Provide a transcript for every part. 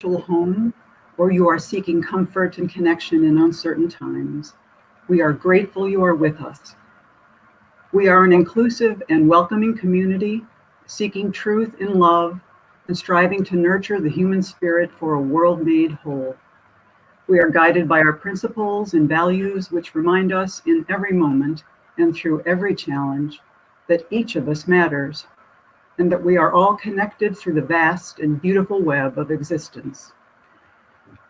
home, or you are seeking comfort and connection in uncertain times, we are grateful you are with us. We are an inclusive and welcoming community, seeking truth in love and striving to nurture the human spirit for a world made whole. We are guided by our principles and values, which remind us in every moment and through every challenge that each of us matters, and that we are all connected through the vast and beautiful web of existence.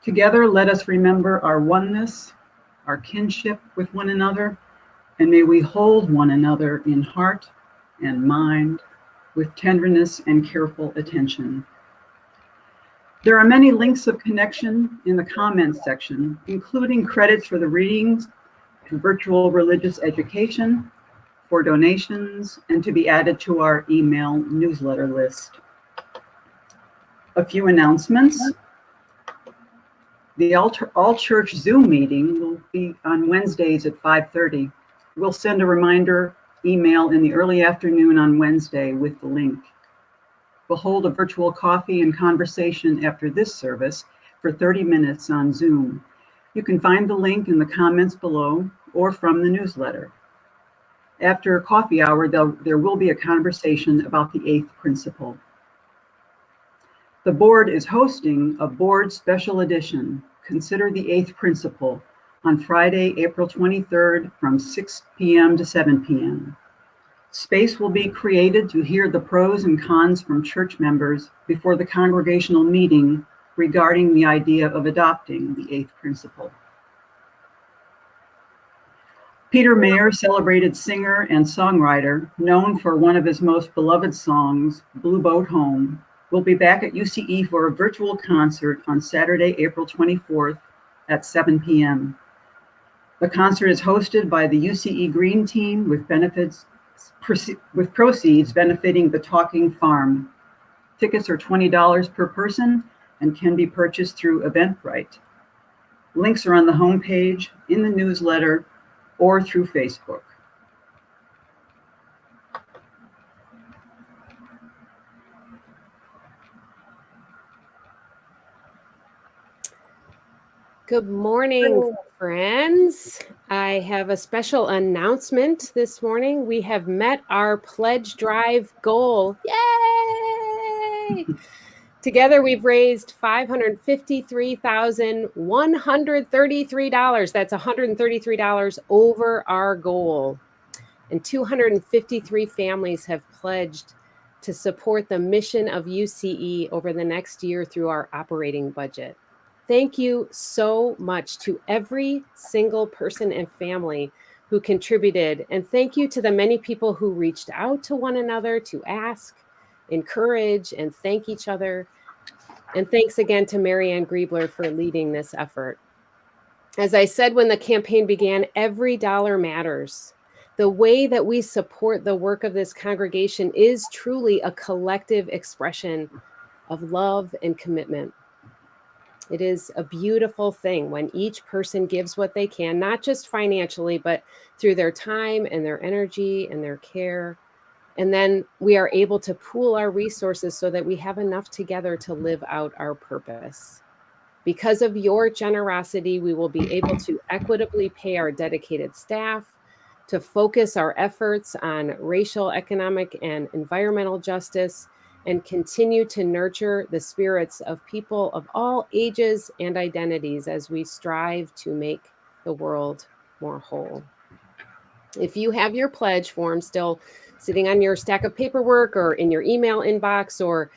Together, let us remember our oneness, our kinship with one another, and may we hold one another in heart and mind with tenderness and careful attention. There are many links of connection in the comments section, including credits for the readings, to virtual religious education, for donations, and to be added to our email newsletter list. A few announcements. The All Church Zoom meeting will be on Wednesdays at 5:30. We'll send a reminder email in the early afternoon on Wednesday with the link. We'll hold a virtual coffee and conversation after this service for 30 minutes on Zoom. You can find the link in the comments below or from the newsletter. After coffee hour, there will be a conversation about the 8th principle. The board is hosting a board special edition, Consider the 8th Principle, on Friday, April 23rd from 6 p.m. to 7 p.m. Space will be created to hear the pros and cons from church members before the congregational meeting regarding the idea of adopting the 8th principle. Peter Mayer, celebrated singer and songwriter, known for one of his most beloved songs, Blue Boat Home, will be back at UCE for a virtual concert on Saturday, April 24th at 7 p.m. The concert is hosted by the UCE Green Team with proceeds benefiting the Talking Farm. Tickets are $20 per person and can be purchased through Eventbrite. Links are on the homepage, in the newsletter, or through Facebook. Good morning, friends. I have a special announcement this morning. We have met our pledge drive goal. Yay! Together, we've raised $553,133. That's $133 over our goal. And 253 families have pledged to support the mission of UCE over the next year through our operating budget. Thank you so much to every single person and family who contributed. And thank you to the many people who reached out to one another to ask, encourage, and thank each other. And thanks again to Marianne Griebler for leading this effort. As I said when the campaign began, every dollar matters. The way that we support the work of this congregation is truly a collective expression of love and commitment. It is a beautiful thing when each person gives what they can, not just financially, but through their time and their energy and their care. And then we are able to pool our resources so that we have enough together to live out our purpose. Because of your generosity, we will be able to equitably pay our dedicated staff, to focus our efforts on racial, economic, and environmental justice, and continue to nurture the spirits of people of all ages and identities as we strive to make the world more whole. If you have your pledge form still sitting on your stack of paperwork or in your email inbox or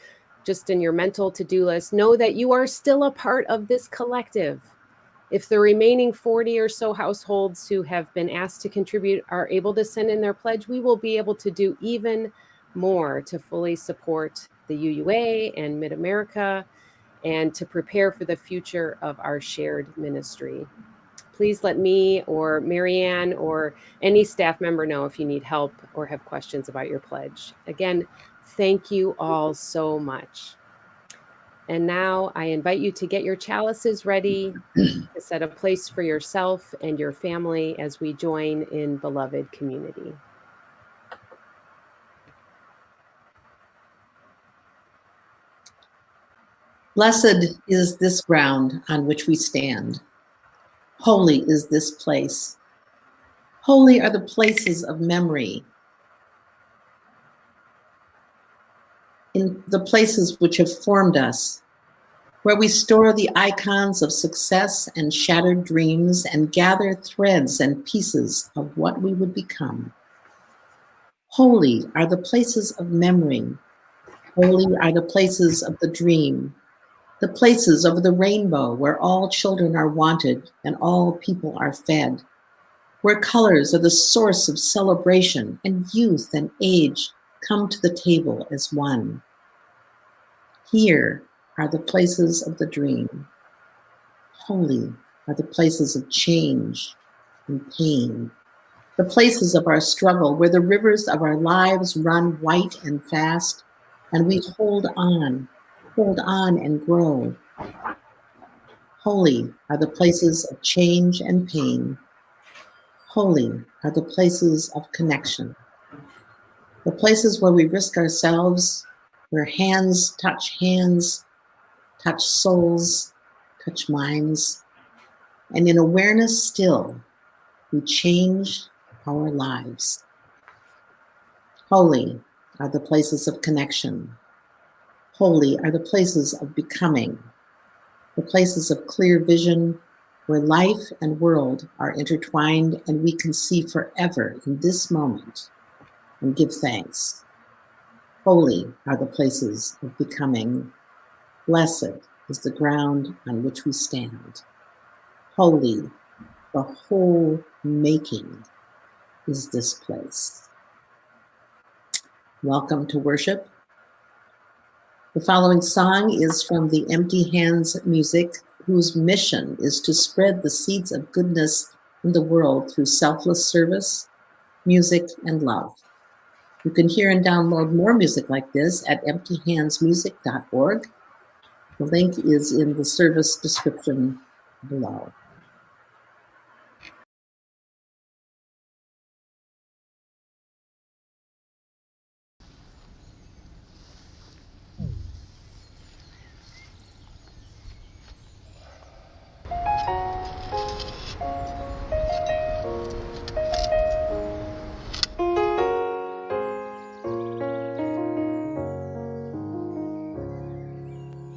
just in your mental to-do list, know that you are still a part of this collective. If the remaining 40 or so households who have been asked to contribute are able to send in their pledge, we will be able to do even more to fully support the UUA and Mid-America and to prepare for the future of our shared ministry. Please let me or Marianne or any staff member know if you need help or have questions about your pledge. Again, thank you all so much. And now I invite you to get your chalices ready to set a place for yourself and your family as we join in beloved community. Blessed is this ground on which we stand. Holy is this place. Holy are the places of memory, in the places which have formed us, where we store the icons of success and shattered dreams and gather threads and pieces of what we would become. Holy are the places of memory. Holy are the places of the dream, the places of the rainbow where all children are wanted and all people are fed, where colors are the source of celebration and youth and age come to the table as one. Here are the places of the dream. Holy are the places of change and pain, the places of our struggle where the rivers of our lives run white and fast, and we hold on and grow. Holy are the places of change and pain. Holy are the places of connection, the places where we risk ourselves, where hands, touch souls, touch minds, and in awareness still, we change our lives. Holy are the places of connection. Holy are the places of becoming, the places of clear vision, where life and world are intertwined and we can see forever in this moment and give thanks. Holy are the places of becoming. Blessed is the ground on which we stand. Holy, the whole making is this place. Welcome to worship. The following song is from the Empty Hands Music, whose mission is to spread the seeds of goodness in the world through selfless service, music, and love. You can hear and download more music like this at emptyhandsmusic.org. The link is in the service description below.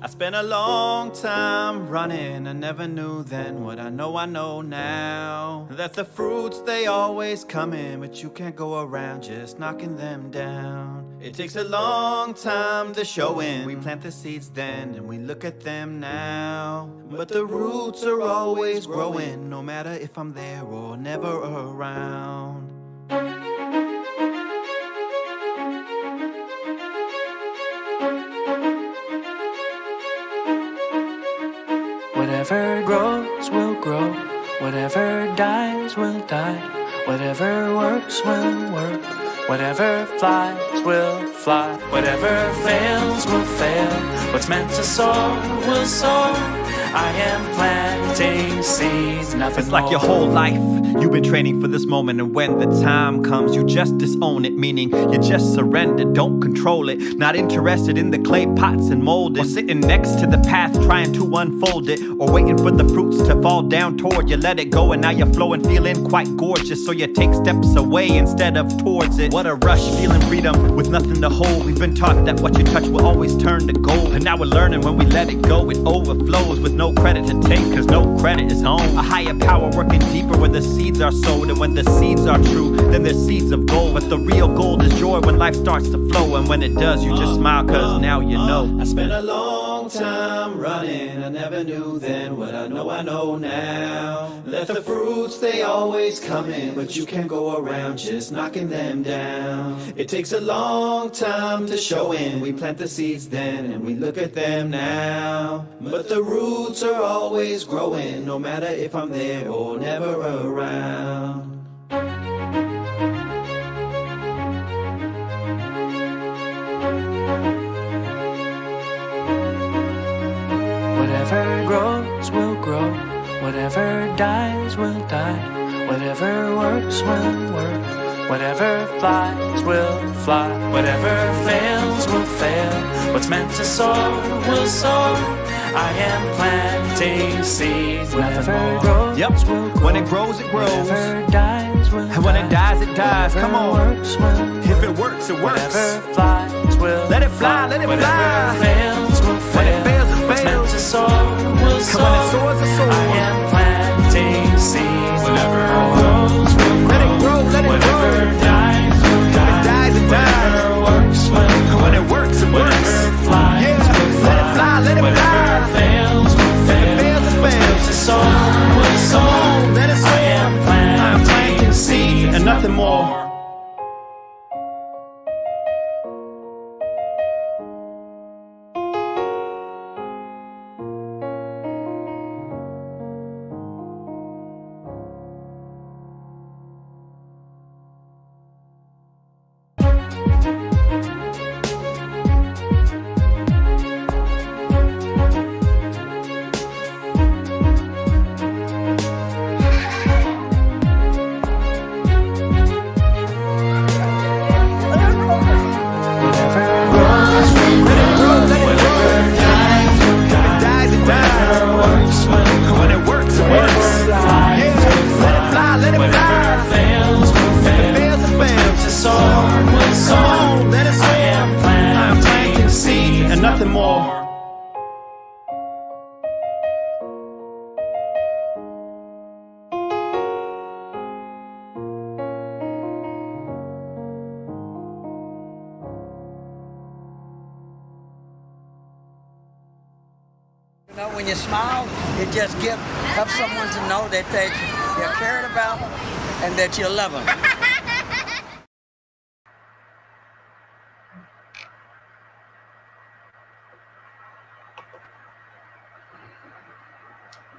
I spent a long time running, I never knew then what I know now. That the fruits, they always come in, but you can't go around just knocking them down. It takes a long time to show in. We plant the seeds then, and we look at them now. But the roots are always growing, no matter if I'm there or never around. Whatever grows will grow, whatever dies will die, whatever works will work, whatever flies will fly, whatever fails will fail, what's meant to soar will soar. I am planting seeds, nothing It's like more. your whole life you've been training for this moment, and when the time comes you just disown it, meaning you just surrender, don't control it. Not interested in the clay pots and molded, or sitting next to the path trying to unfold it, or waiting for the fruits to fall down toward you. Let it go and now you're flowing, feeling quite gorgeous, so you take steps away instead of towards it. What a rush, feeling freedom with nothing to hold. We've been taught that what you touch will always turn to gold, and now we're learning when we let it go it overflows, with no credit to take, cause no credit is home. A higher power working deeper where the seeds are sowed, and when the seeds are true, then they're seeds of gold. But the real gold is joy when life starts to flow, and when it does, you just smile cause now you know. I spent a long time running, I never knew then what I know now. Let the fruits, they always come in, but you can't go around just knocking them down. It takes a long time to show in. We plant the seeds then, and we look at them now. But the roots are always growing, no matter if I'm there or never around. Whatever grows will grow, whatever dies will die, whatever works will work, whatever flies will fly, whatever fails will fail, what's meant to soar will soar. I am planting seeds. Whatever grows, Yep. will grow. When it grows, it grows. Whatever dies, will And when it dies, it dies. Whatever Come on. works, will If it works, it works. Whatever flies, will Let it fly, let it Whatever fly. fails, will fail. When it fails, it What's meant fails. to soar, will And soar. when it soars, it soars. I am planting seeds. Whatever grows, will Let it grow, let it Whatever grow. dies, will When die. it dies, it Whatever dies. works, will And when it works, it works. Whatever flies, Yeah. will Let it fly, let it Whatever fly. fails, will When fail. it fails, it What's meant fails. to soar, will soar. Come on, let it soar. I am planting seeds and nothing more. Whatever grows, whatever dies, It dies, it dies. works, And when it works, it works. Yeah. Let it fly, let it whatever fly. fails, will If fail. it fails, it fails. To soar, will soar. Come on, let it soar. I am planting seeds and nothing more. You know, when you smile, it just helps someone to know that they're cared about and that you love them.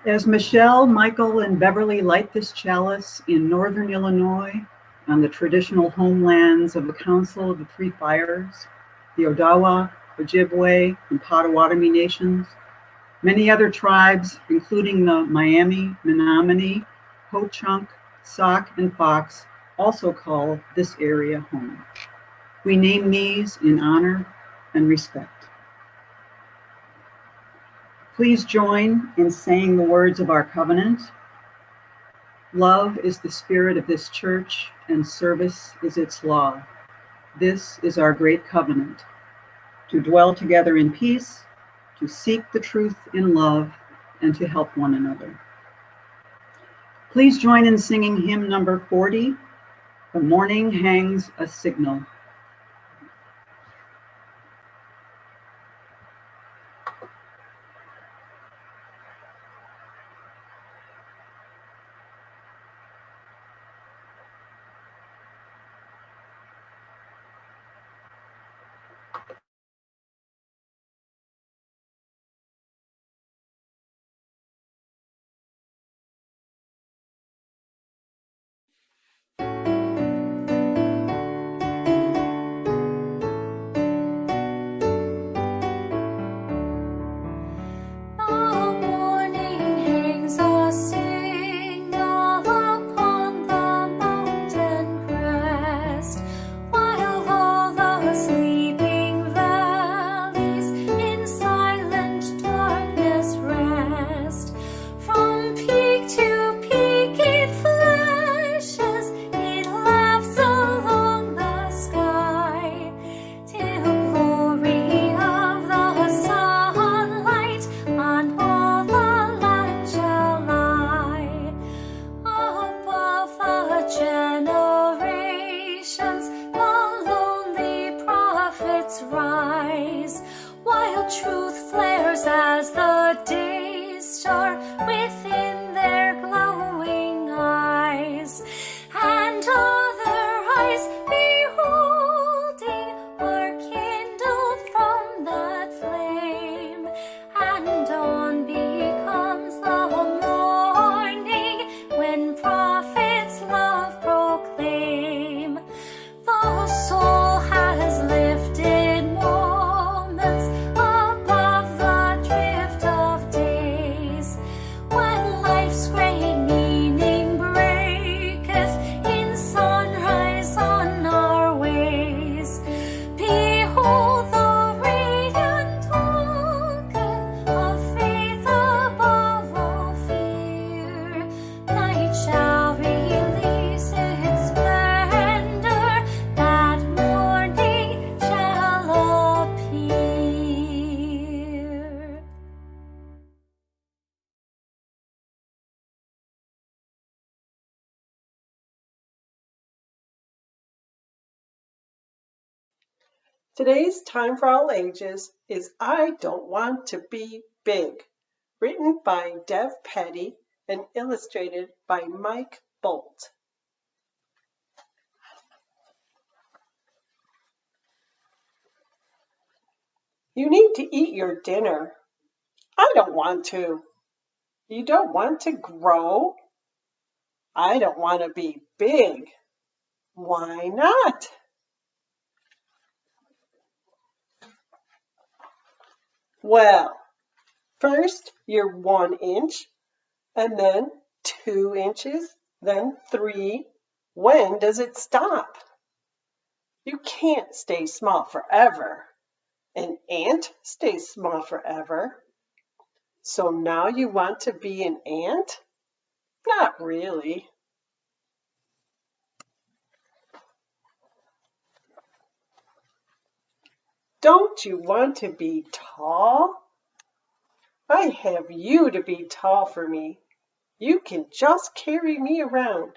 As Michelle, Michael, and Beverly light this chalice in northern Illinois on the traditional homelands of the Council of the Three Fires, the Odawa, Ojibwe, and Potawatomi nations, many other tribes, including the Miami, Menominee, Ho-Chunk, Sauk, and Fox, also call this area home. We name these in honor and respect. Please join in saying the words of our covenant. Love is the spirit of this church, and service is its law. This is our great covenant, to dwell together in peace, to seek the truth in love, and to help one another. Please join in singing hymn number 40, The Morning Hangs a Signal. Today's Time for All Ages is I Don't Want to Be Big, written by Dev Petty and illustrated by Mike Bolt. You need to eat your dinner. I don't want to. You don't want to grow? I don't want to be big. Why not? Well, first you're 1 inch, and then 2 inches, then 3. When does it stop? You can't stay small forever. An ant stays small forever. So now you want to be an ant? Not really. Don't you want to be tall? I have you to be tall for me. You can just carry me around.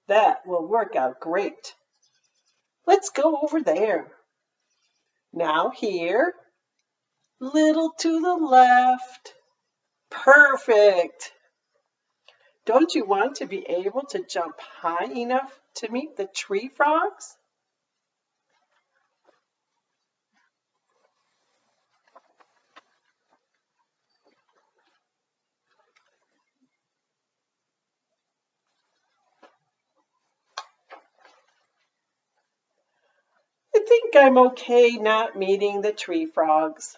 That will work out great. Let's go over there. Now here. Little to the left. Perfect. Don't you want to be able to jump high enough to meet the tree frogs? I think I'm okay not meeting the tree frogs.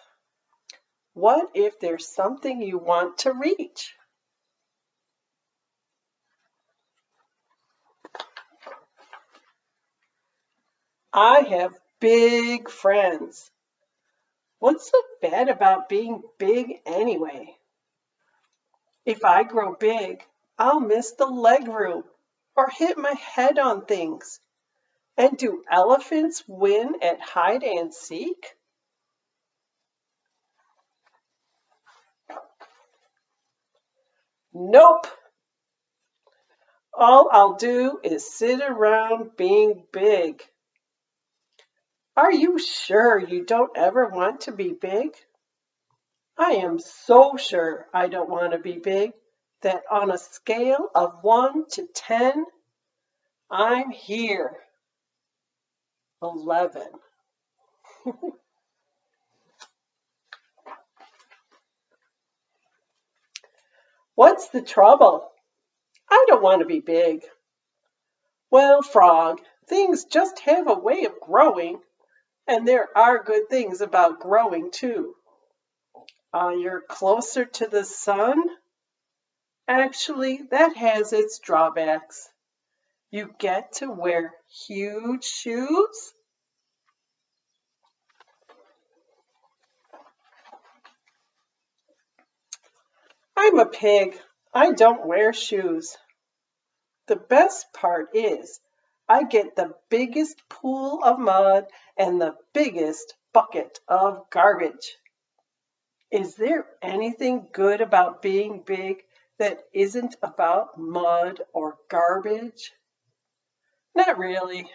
What if there's something you want to reach? I have big friends. What's so bad about being big anyway? If I grow big, I'll miss the leg room or hit my head on things. And do elephants win at hide and seek? Nope. All I'll do is sit around being big. Are you sure you don't ever want to be big? I am so sure I don't want to be big that on a scale of 1 to 10, I'm here. 11. What's the trouble? I don't want to be big. Well, Frog, things just have a way of growing, and there are good things about growing too. You're closer to the sun? Actually, that has its drawbacks. You get to wear huge shoes? I'm a pig. I don't wear shoes. The best part is I get the biggest pool of mud and the biggest bucket of garbage. Is there anything good about being big that isn't about mud or garbage? Not really,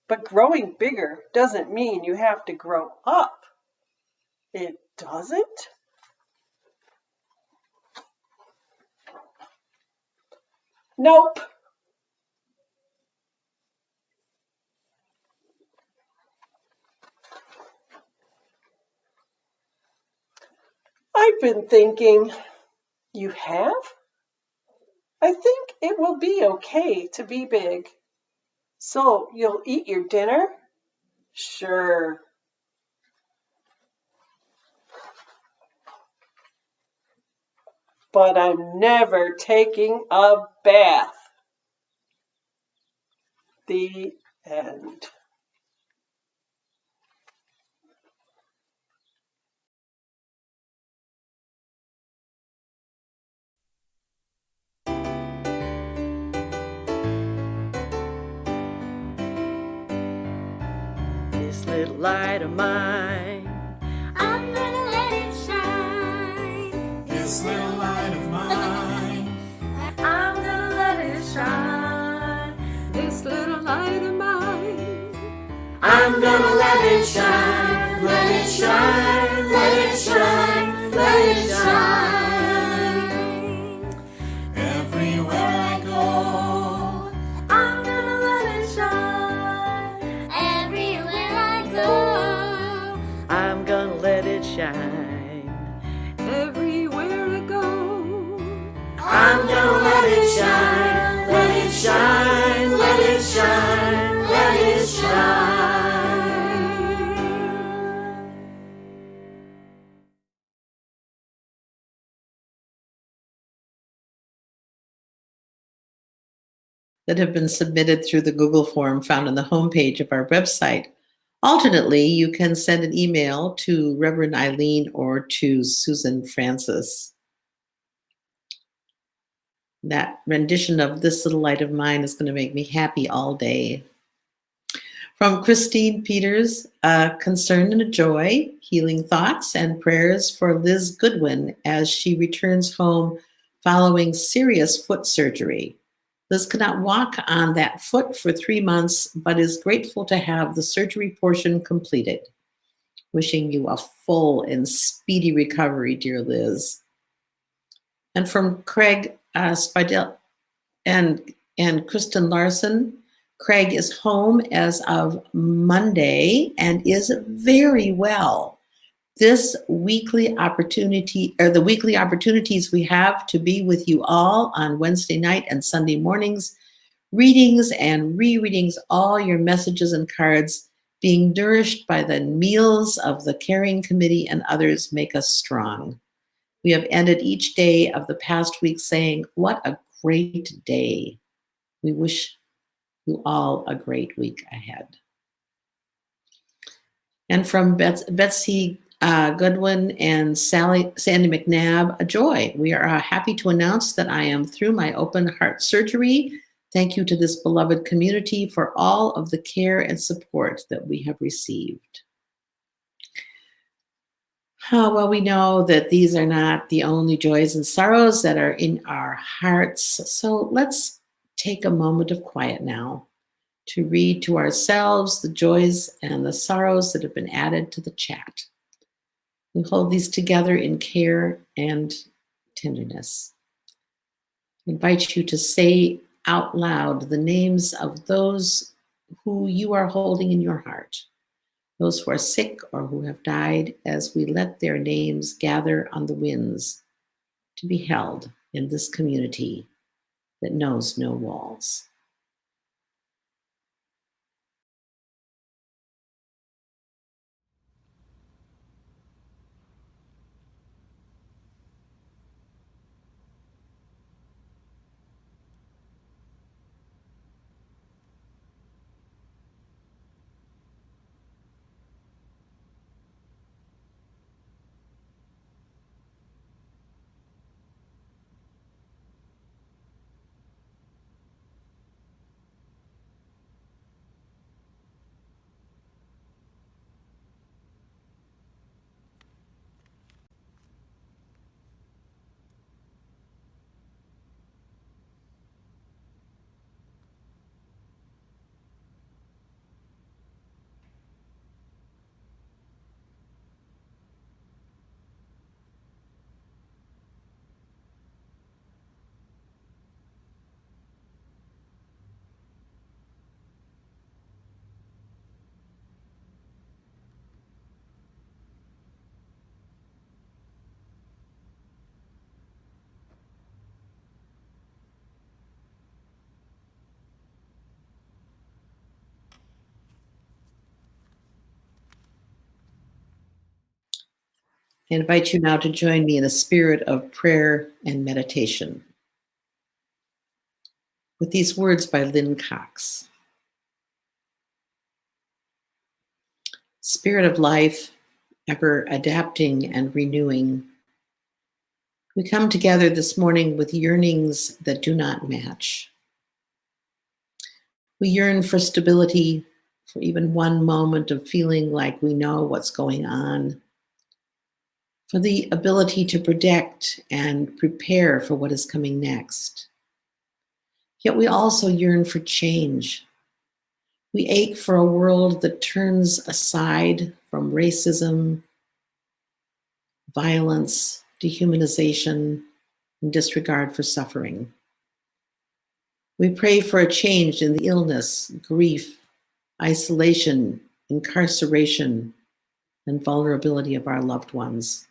but growing bigger doesn't mean you have to grow up. It doesn't? Nope. I've been thinking. You have? I think it will be okay to be big. So you'll eat your dinner? Sure. But I'm never taking a bath. The end. This little light of mine, I'm gonna let it shine. This little light of mine, I'm gonna let it shine. This little light of mine, I'm gonna let it shine. shine. Everywhere I go, I'm gonna let it shine, let it shine, let it shine, let it shine. That have been submitted through the Google form found on the homepage of our website. Alternately, you can send an email to Reverend Eileen or to Susan Francis. That rendition of This Little Light of Mine is going to make me happy all day. From Christine Peters, a concern and a joy, healing thoughts and prayers for Liz Goodwin as she returns home following serious foot surgery. Liz cannot walk on that foot for 3 months, but is grateful to have the surgery portion completed. Wishing you a full and speedy recovery, dear Liz. And from Craig Spidel and Kristen Larson, Craig is home as of Monday and is very well. This weekly opportunity, or the weekly opportunities we have to be with you all on Wednesday night and Sunday mornings, readings and rereadings, all your messages and cards, being nourished by the meals of the Caring Committee and others make us strong. We have ended each day of the past week saying, what a great day. We wish you all a great week ahead. And from Betsy Goodwin and Sandy McNabb, a joy. We are happy to announce that I am through my open heart surgery. Thank you to this beloved community for all of the care and support that we have received. Well, we know that these are not the only joys and sorrows that are in our hearts. So let's take a moment of quiet now to read to ourselves the joys and the sorrows that have been added to the chat. We hold these together in care and tenderness. I invite you to say out loud the names of those who you are holding in your heart, those who are sick or who have died, as we let their names gather on the winds to be held in this community that knows no walls. I invite you now to join me in a spirit of prayer and meditation with these words by Lynn Cox. Spirit of life, ever adapting and renewing, we come together this morning with yearnings that do not match. We yearn for stability, for even one moment of feeling like we know what's going on, for the ability to protect and prepare for what is coming next. Yet we also yearn for change. We ache for a world that turns aside from racism, violence, dehumanization, and disregard for suffering. We pray for a change in the illness, grief, isolation, incarceration, and vulnerability of our loved ones.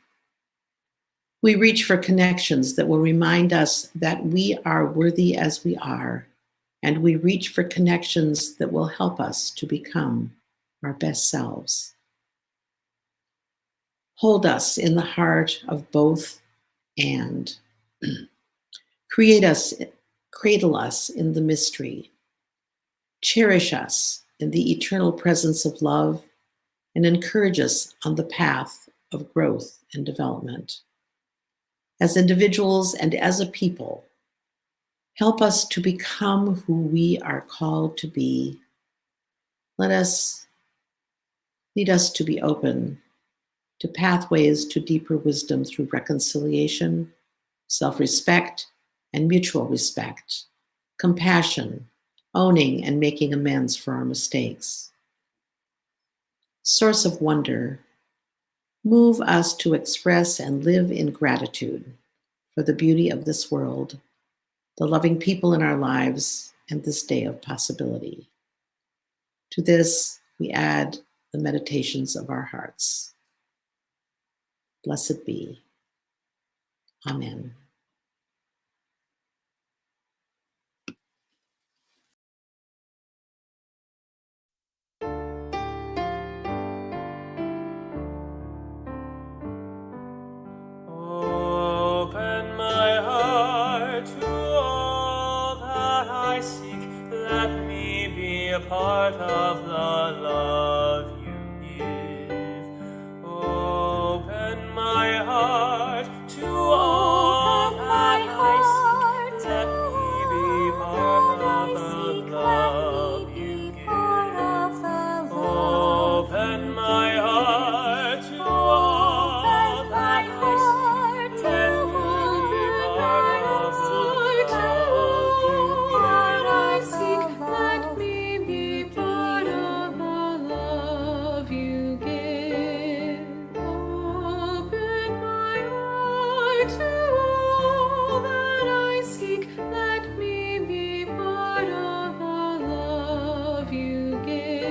We reach for connections that will remind us that we are worthy as we are, and we reach for connections that will help us to become our best selves. Hold us in the heart of both and. Cradle us in the mystery. Cherish us in the eternal presence of love, and encourage us on the path of growth and development. As individuals and as a people, help us to become who we are called to be. Lead us to be open to pathways to deeper wisdom through reconciliation, self-respect, and mutual respect, compassion, owning and making amends for our mistakes. Source of wonder, move us to express and live in gratitude for the beauty of this world, the loving people in our lives, and this day of possibility. To this, we add the meditations of our hearts. Blessed be. Amen. Open my heart to all that I seek. Let me be a part of the love you give. Open my heart to all that I seek. Let me be part of the love you give. Open my heart to all that I seek. Let me be part of the love you give. Open my heart to all that I seek. Let me be part of the love you give.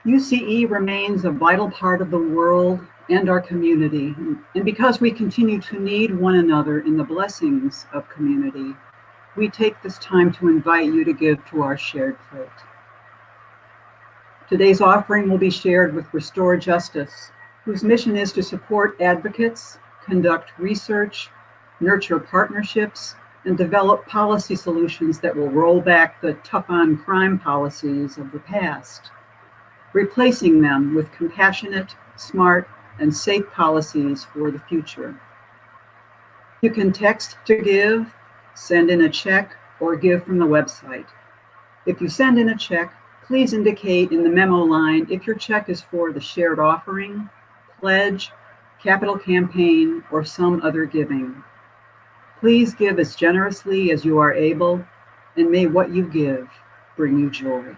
UCE remains a vital part of the world and our community. And because we continue to need one another in the blessings of community, we take this time to invite you to give to our shared plate. Today's offering will be shared with Restore Justice, whose mission is to support advocates, conduct research, nurture partnerships, and develop policy solutions that will roll back the tough-on-crime policies of the past, replacing them with compassionate, smart, and safe policies for the future. You can text to give, send in a check, or give from the website. If you send in a check, please indicate in the memo line if your check is for the shared offering, pledge, capital campaign, or some other giving. Please give as generously as you are able, and may what you give bring you joy.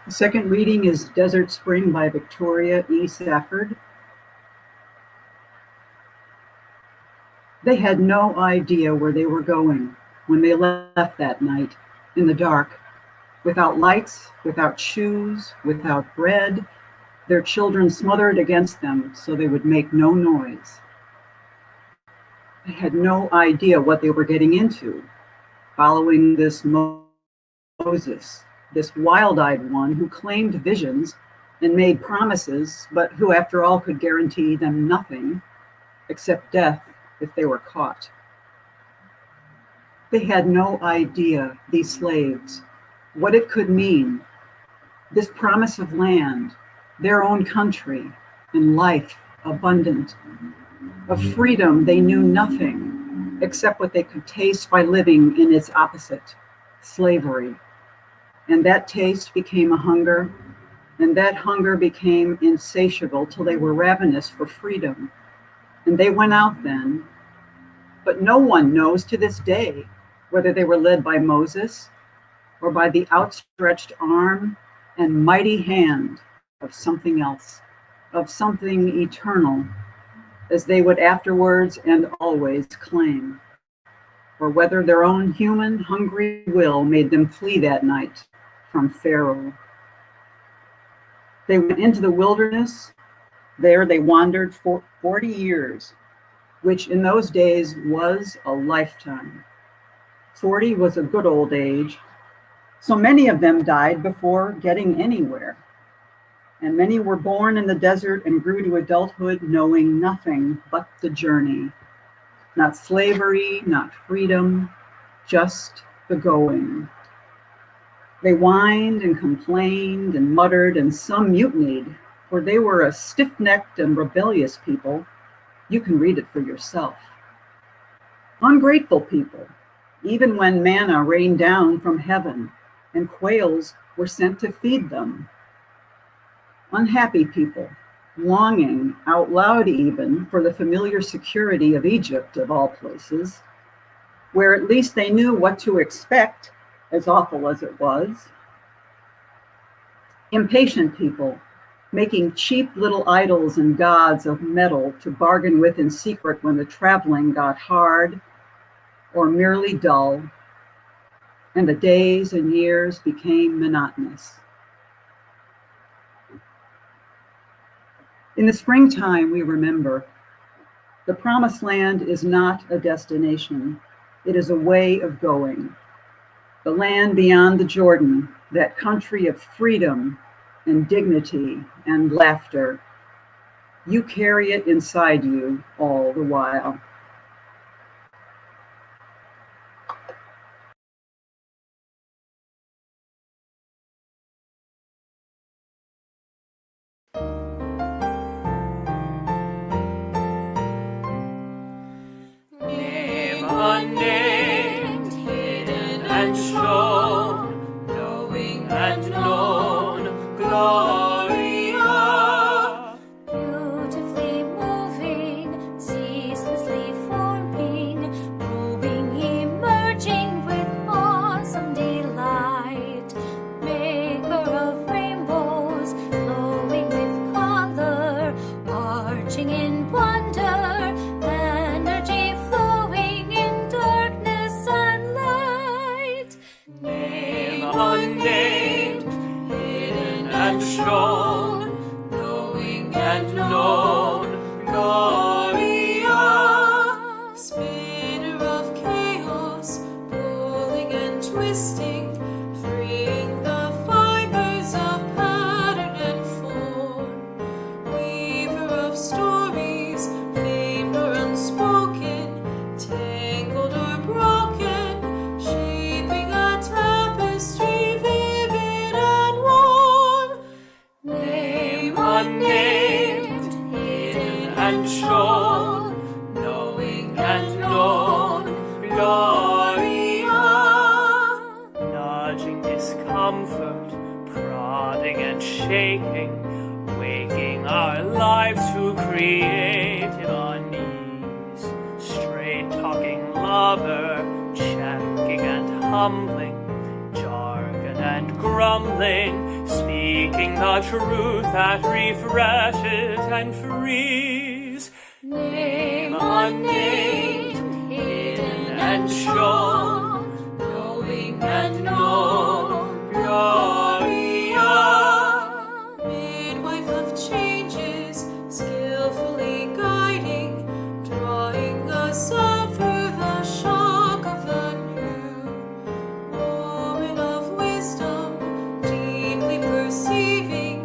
The second reading is Desert Spring by Victoria E. Safford. They had no idea where they were going when they left that night in the dark, without lights, without shoes, without bread, their children smothered against them so they would make no noise. They had no idea what they were getting into, following this Moses, this wild-eyed one who claimed visions and made promises, but who, after all, could guarantee them nothing except death if they were caught. They had no idea, these slaves, what it could mean, this promise of land, their own country, and life abundant. Of freedom, they knew nothing except what they could taste by living in its opposite, slavery. And that taste became a hunger, and that hunger became insatiable till they were ravenous for freedom. And they went out then, but no one knows to this day whether they were led by Moses or by the outstretched arm and mighty hand of something else, of something eternal, as they would afterwards and always claim, or whether their own human, hungry will made them flee that night from Pharaoh. They went into the wilderness. There they wandered for 40 years, which in those days was a lifetime. 40 was a good old age. So many of them died before getting anywhere. And many were born in the desert and grew to adulthood knowing nothing but the journey. Not slavery, not freedom, just the going. They whined and complained and muttered, and some mutinied, for they were a stiff-necked and rebellious people. You can read it for yourself. Ungrateful people, even when manna rained down from heaven and quails were sent to feed them. Unhappy people, longing out loud even for the familiar security of Egypt of all places, where at least they knew what to expect, as awful as it was. Impatient people, making cheap little idols and gods of metal to bargain with in secret when the traveling got hard or merely dull, and the days and years became monotonous. In the springtime, we remember, the Promised Land is not a destination, it is a way of going. The land beyond the Jordan, that country of freedom and dignity and laughter. You carry it inside you all the while. Name unnamed, hidden and shown, knowing and known, Gloria. Beautifully moving, ceaselessly forming, moving, emerging with awesome delight. Maker of rainbows, glowing with color, arching in wonder, energy flowing in darkness and light. Name unnamed, hidden and shown, knowing and known, Gloria. Spinner of chaos, pulling and twisting, freeing the fibers of pattern and form. Weaver of stories, famed or unspoken, tangled or broken, shaping a tapestry vivid and warm. Name unnamed, hidden and shown, knowing and known, Gloria. Nudging discomfort, prodding and shaking, waking our lives to creative unease. Straight talking lover, checking and humbling, jargon and grumbling, speaking speaking the truth that refreshes and frees. Name unnamed, hidden and shown, knowing and known, Gloria. Midwife of changes, skillfully guiding, drawing us up through the shock of the new. Woman of wisdom, deeply perceiving,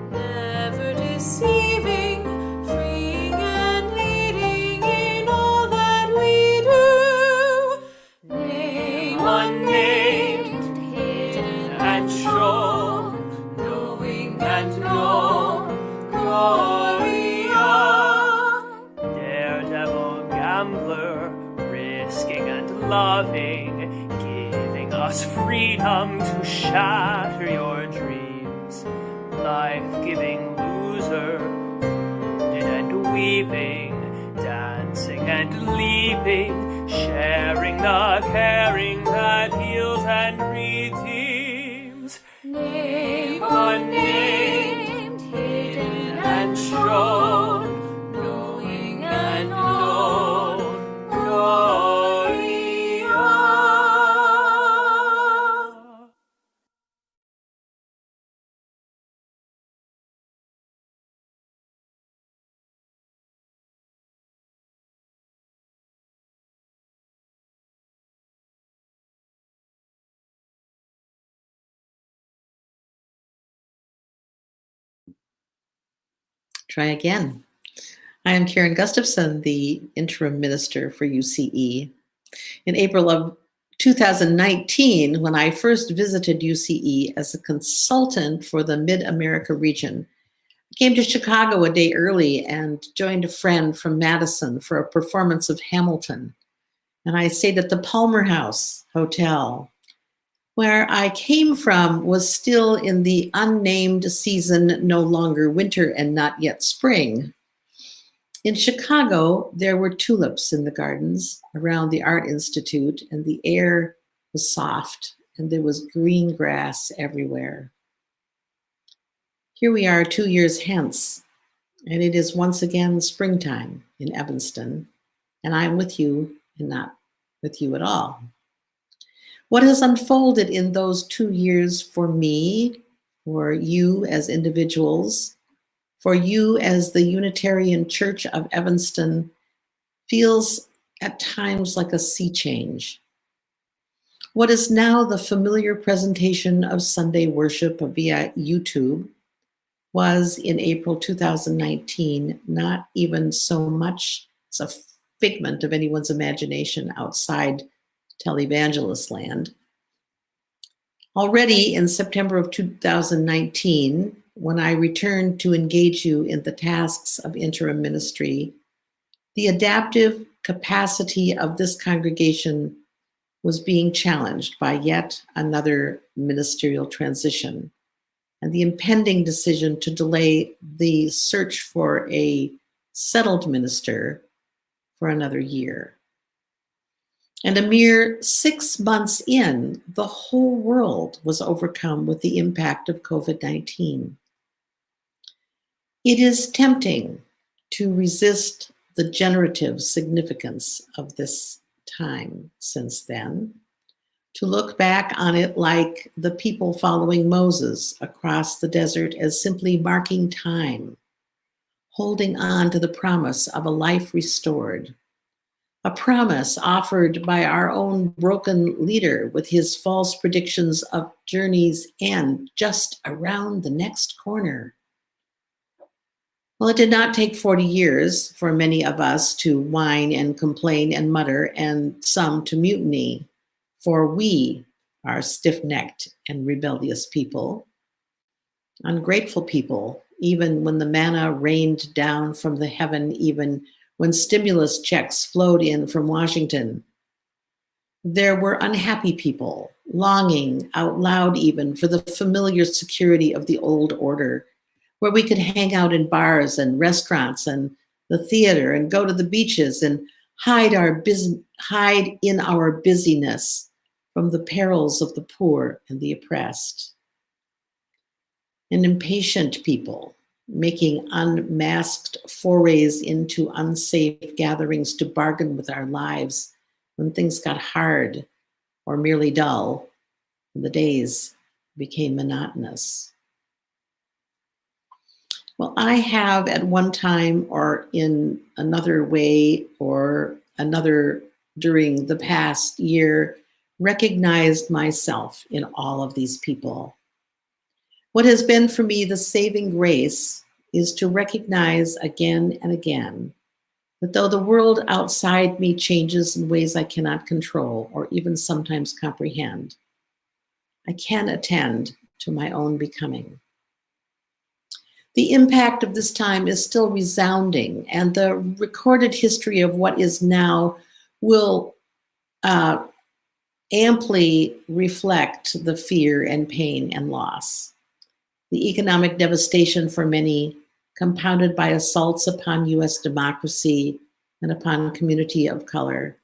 never deceiving, freeing and leading in all that we do. Name Unnamed, hidden and shown, knowing and known, Gloria. Daredevil gambler, risking and loving, giving us freedom to shatter your dreams. Life-giving loser, wounded and weeping, dancing and leaping, sharing the caring that heals and redeems. Name Unnamed, hidden and shown, knowing and known, Gloria. Try again. I am Karen Gustafson, the interim minister for UCE. In April of 2019, when I first visited UCE as a consultant for the Mid-America region, I came to Chicago a day early and joined a friend from Madison for a performance of Hamilton. And I stayed at the Palmer House Hotel. Where I came from was still in the unnamed season, no longer winter and not yet spring. In Chicago, there were tulips in the gardens around the Art Institute, and the air was soft, and there was green grass everywhere. Here we are 2 years hence, and it is once again springtime in Evanston, and I'm with you and not with you at all. What has unfolded in those 2 years for me, for you as individuals, for you as the Unitarian Church of Evanston, feels at times like a sea change. What is now the familiar presentation of Sunday worship via YouTube was in April 2019 not even so much as a figment of anyone's imagination outside televangelist land. Already in September of 2019, when I returned to engage you in the tasks of interim ministry, the adaptive capacity of this congregation was being challenged by yet another ministerial transition and the impending decision to delay the search for a settled minister for another year. And a mere 6 months in, the whole world was overcome with the impact of COVID-19. It is tempting to resist the generative significance of this time since then, to look back on it like the people following Moses across the desert as simply marking time, holding on to the promise of a life restored, a promise offered by our own broken leader with his false predictions of journey's end just around the next corner. Well, it did not take 40 years for many of us to whine and complain and mutter, and some to mutiny, for we are stiff-necked and rebellious people, ungrateful people, even when the manna rained down from the heaven, even when stimulus checks flowed in from Washington. There were unhappy people, longing out loud even for the familiar security of the old order, where we could hang out in bars and restaurants and the theater and go to the beaches and hide in our busyness from the perils of the poor and the oppressed. and impatient people making unmasked forays into unsafe gatherings to bargain with our lives when things got hard or merely dull, and the days became monotonous. Well, I have at one time or in another way or another during the past year recognized myself in all of these people. What has been for me the saving grace is to recognize again and again that though the world outside me changes in ways I cannot control or even sometimes comprehend, I can attend to my own becoming. The impact of this time is still resounding, and the recorded history of what is now will amply reflect the fear and pain and loss. The economic devastation for many, compounded by assaults upon U.S. democracy and upon communities of color.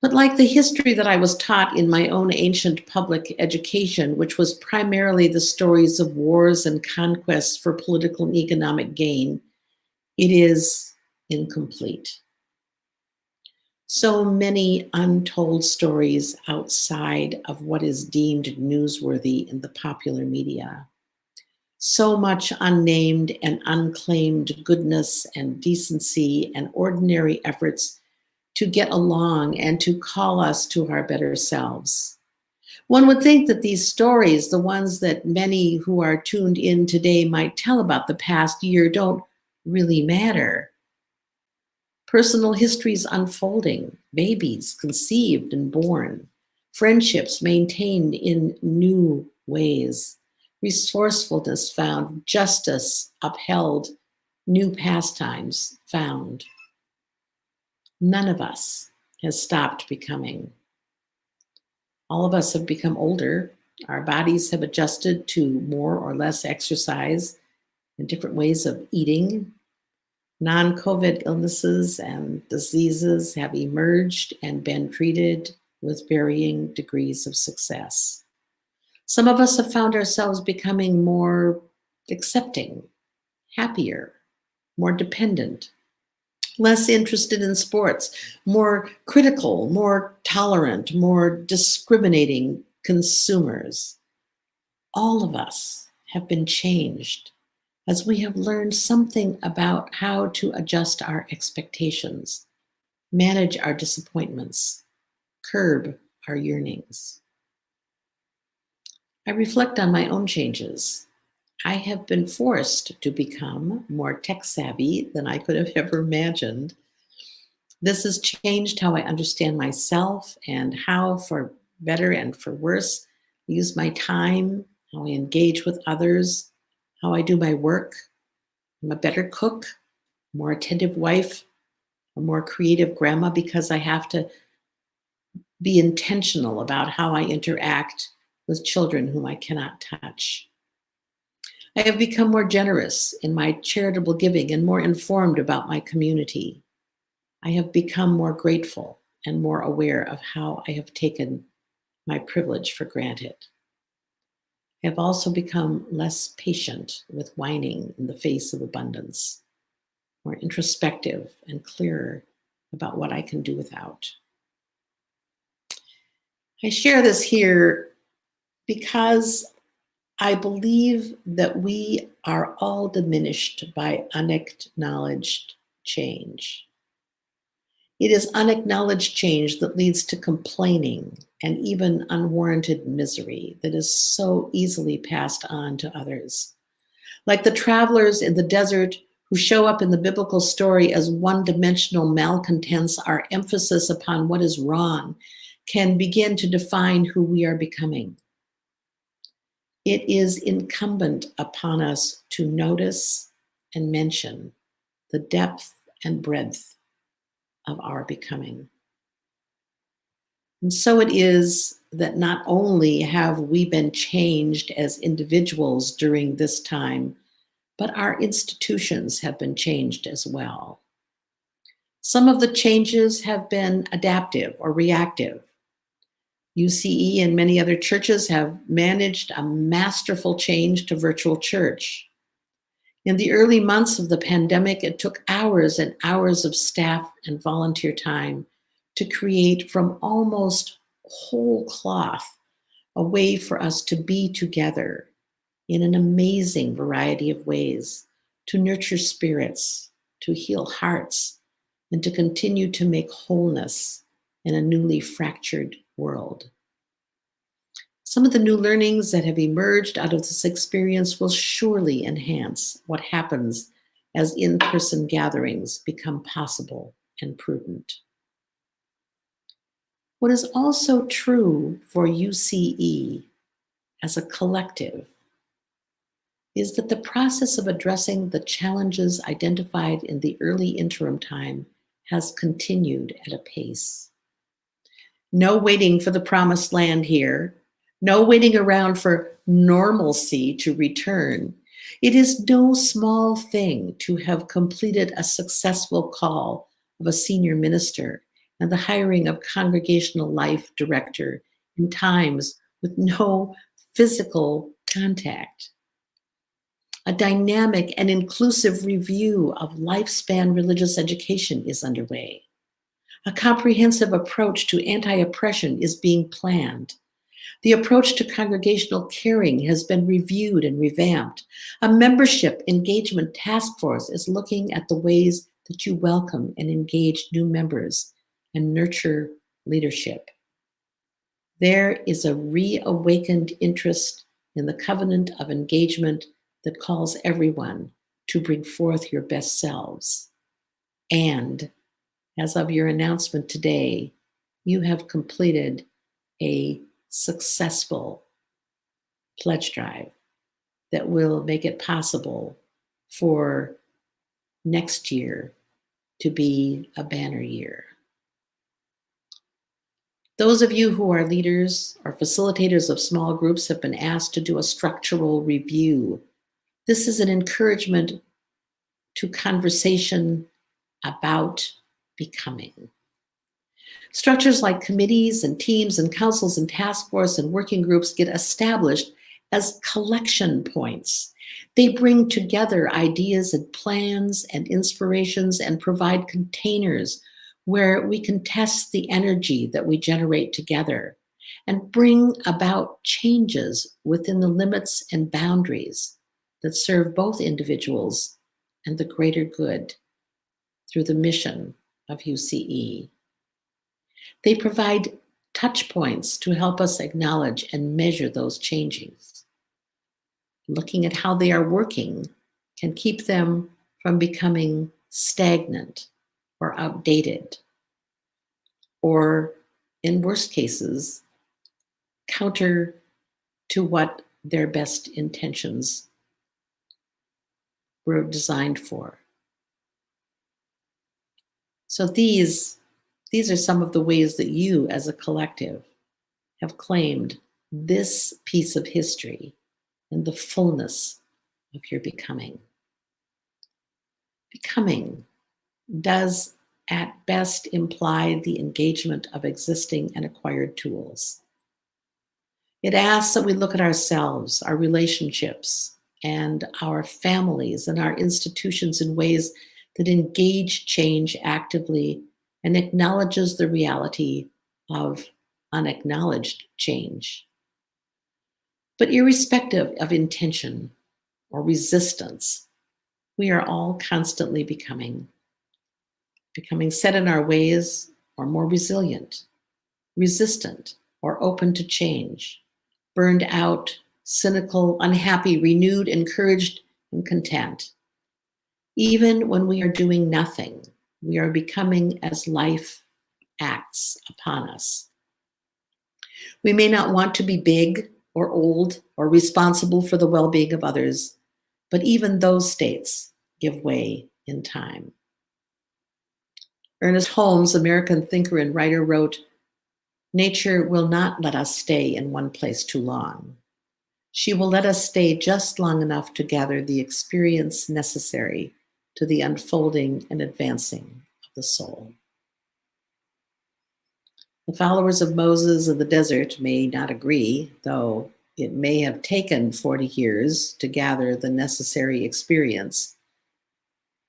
But like the history that I was taught in my own ancient public education, which was primarily the stories of wars and conquests for political and economic gain, it is incomplete. So many untold stories outside of what is deemed newsworthy in the popular media. So much unnamed and unclaimed goodness and decency and ordinary efforts to get along and to call us to our better selves. One would think that these stories, the ones that many who are tuned in today might tell about the past year, don't really matter. Personal histories unfolding, babies conceived and born, friendships maintained in new ways, resourcefulness found, justice upheld, new pastimes found. None of us has stopped becoming. All of us have become older. Our bodies have adjusted to more or less exercise and different ways of eating. Non-COVID illnesses and diseases have emerged and been treated with varying degrees of success. Some of us have found ourselves becoming more accepting, happier, more dependent, less interested in sports, more critical, more tolerant, more discriminating consumers. All of us have been changed as we have learned something about how to adjust our expectations, manage our disappointments, curb our yearnings. I reflect on my own changes. I have been forced to become more tech savvy than I could have ever imagined. This has changed how I understand myself and how, for better and for worse, I use my time, how I engage with others, how I do my work. I'm a better cook, a more attentive wife, a more creative grandma because I have to be intentional about how I interact with children whom I cannot touch. I have become more generous in my charitable giving and more informed about my community. I have become more grateful and more aware of how I have taken my privilege for granted. I have also become less patient with whining in the face of abundance, more introspective and clearer about what I can do without. I share this here because I believe that we are all diminished by unacknowledged change. It is unacknowledged change that leads to complaining and even unwarranted misery that is so easily passed on to others. Like the travelers in the desert who show up in the biblical story as one-dimensional malcontents, our emphasis upon what is wrong can begin to define who we are becoming. It is incumbent upon us to notice and mention the depth and breadth of our becoming. And so it is that not only have we been changed as individuals during this time, but our institutions have been changed as well. Some of the changes have been adaptive or reactive. UCE and many other churches have managed a masterful change to virtual church. In the early months of the pandemic, it took hours and hours of staff and volunteer time to create from almost whole cloth a way for us to be together in an amazing variety of ways, to nurture spirits, to heal hearts, and to continue to make wholeness in a newly fractured world. Some of the new learnings that have emerged out of this experience will surely enhance what happens as in-person gatherings become possible and prudent. What is also true for UCE as a collective is that the process of addressing the challenges identified in the early interim time has continued at a pace. No waiting for the promised land here, no waiting around for normalcy to return. It is no small thing to have completed a successful call of a senior minister and the hiring of congregational life director in times with no physical contact. A dynamic and inclusive review of lifespan religious education is underway. A comprehensive approach to anti-oppression is being planned. The approach to congregational caring has been reviewed and revamped. A membership engagement task force is looking at the ways that you welcome and engage new members and nurture leadership. There is a reawakened interest in the covenant of engagement that calls everyone to bring forth your best selves. And as of your announcement today, you have completed a successful pledge drive that will make it possible for next year to be a banner year. Those of you who are leaders or facilitators of small groups have been asked to do a structural review. This is an encouragement to conversation about becoming. Structures like committees and teams and councils and task force and working groups get established as collection points. They bring together ideas and plans and inspirations and provide containers where we can test the energy that we generate together and bring about changes within the limits and boundaries that serve both individuals and the greater good through the mission of UCE. They provide touch points to help us acknowledge and measure those changes. Looking at how they are working can keep them from becoming stagnant or outdated, or in worst cases, counter to what their best intentions were designed for. So these are some of the ways that you as a collective have claimed this piece of history and the fullness of your becoming. Becoming does at best imply the engagement of existing and acquired tools. It asks that we look at ourselves, our relationships, and our families and our institutions in ways that engage change actively and acknowledges the reality of unacknowledged change. But irrespective of intention or resistance, we are all constantly becoming set in our ways or more resilient, resistant or open to change, burned out, cynical, unhappy, renewed, encouraged, and content. Even when we are doing nothing, we are becoming as life acts upon us. We may not want to be big or old or responsible for the well-being of others, but even those states give way in time. Ernest Holmes, American thinker and writer, wrote, "Nature will not let us stay in one place too long. She will let us stay just long enough to gather the experience necessary to the unfolding and advancing of the soul." The followers of Moses of the desert may not agree, though it may have taken 40 years to gather the necessary experience.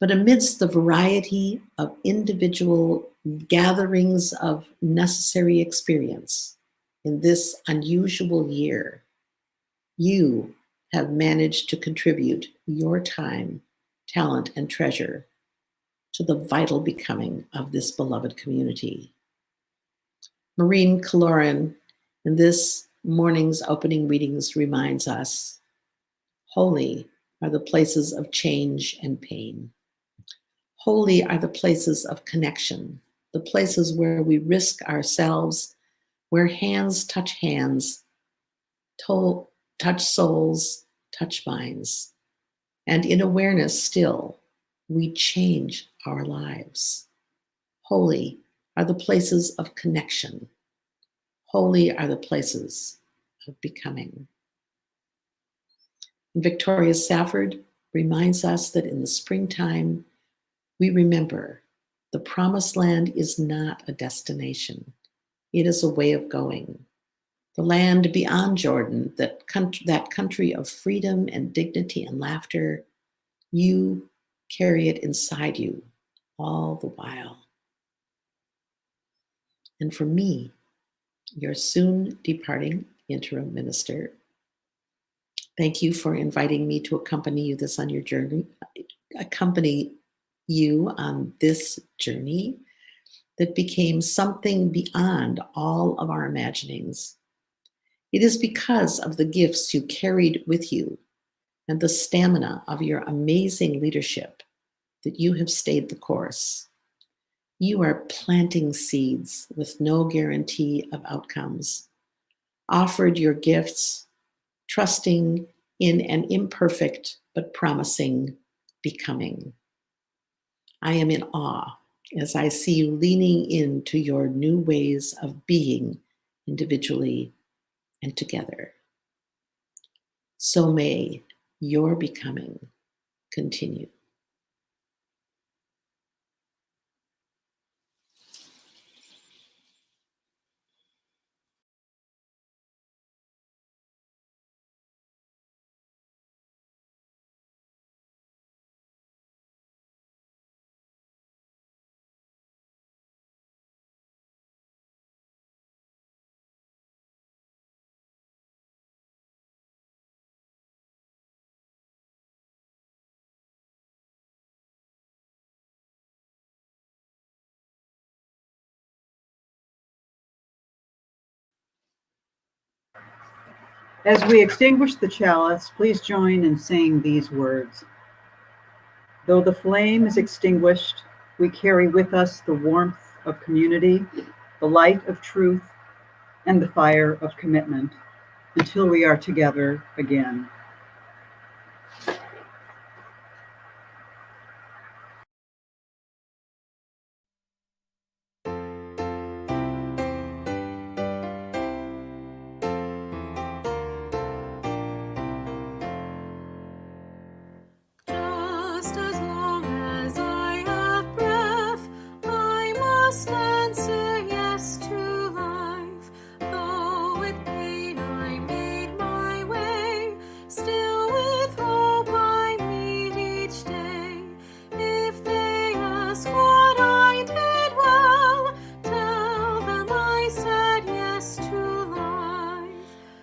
But amidst the variety of individual gatherings of necessary experience in this unusual year, you have managed to contribute your time, talent, and treasure to the vital becoming of this beloved community. Maureen Killoran, in this morning's opening readings, reminds us, holy are the places of change and pain. Holy are the places of connection, the places where we risk ourselves, where hands, touch souls, touch minds. And in awareness still, we change our lives. Holy are the places of connection. Holy are the places of becoming. And Victoria Safford reminds us that in the springtime, we remember the promised land is not a destination. It is a way of going. The land beyond Jordan, that country of freedom and dignity and laughter, you carry it inside you all the while. And for me, your soon departing interim minister, thank you for inviting me to accompany you on your journey, accompany you on this journey that became something beyond all of our imaginings. It is because of the gifts you carried with you and the stamina of your amazing leadership that you have stayed the course. You are planting seeds with no guarantee of outcomes, offered your gifts, trusting in an imperfect but promising becoming. I am in awe as I see you leaning into your new ways of being individually and together. So may your becoming continue. As we extinguish the chalice, please join in saying these words. Though the flame is extinguished, we carry with us the warmth of community, the light of truth, and the fire of commitment until we are together again. Just as long as I have breath, I must answer yes to life. Though with pain I made my way, still with hope I meet each day. If they ask what I did well, tell them I said yes to life.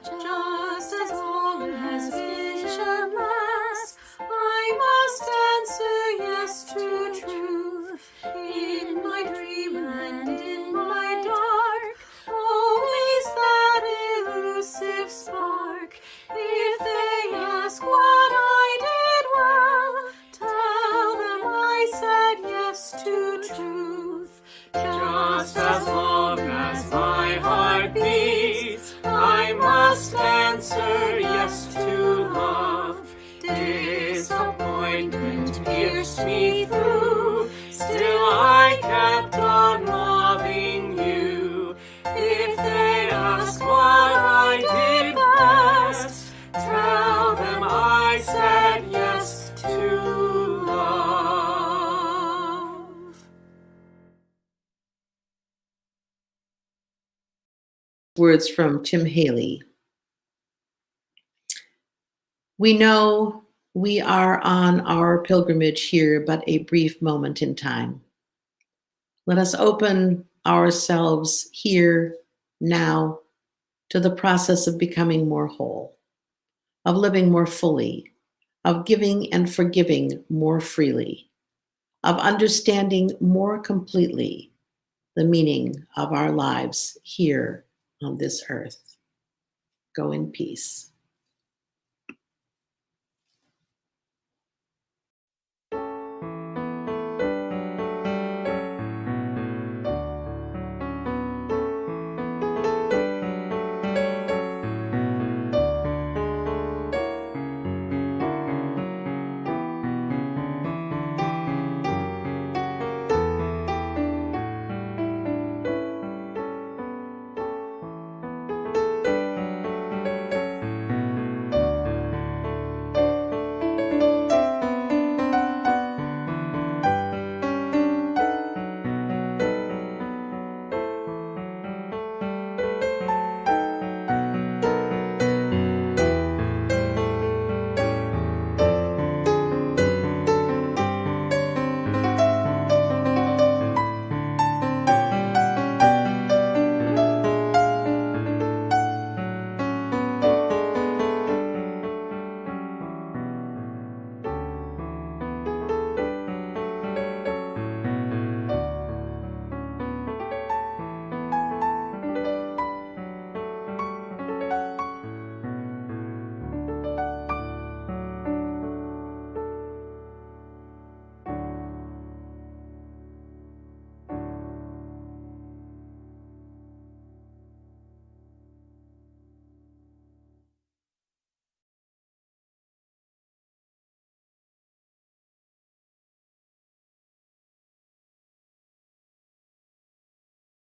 Just as long as vision lasts, I must answer yes to truth. In my dream and in my dark, always that elusive spark. If they ask what I did well, tell them I said yes to truth. Just as long as my heart beats, I must answer yes to love. Disappointment pierced me through, still I kept on loving you. If they ask what I did best, tell them I said yes to love. Words from Tim Haley. We know we are on our pilgrimage here but a brief moment in time. Let us open ourselves here now to the process of becoming more whole, of living more fully, of giving and forgiving more freely, of understanding more completely the meaning of our lives here on this earth. Go in peace.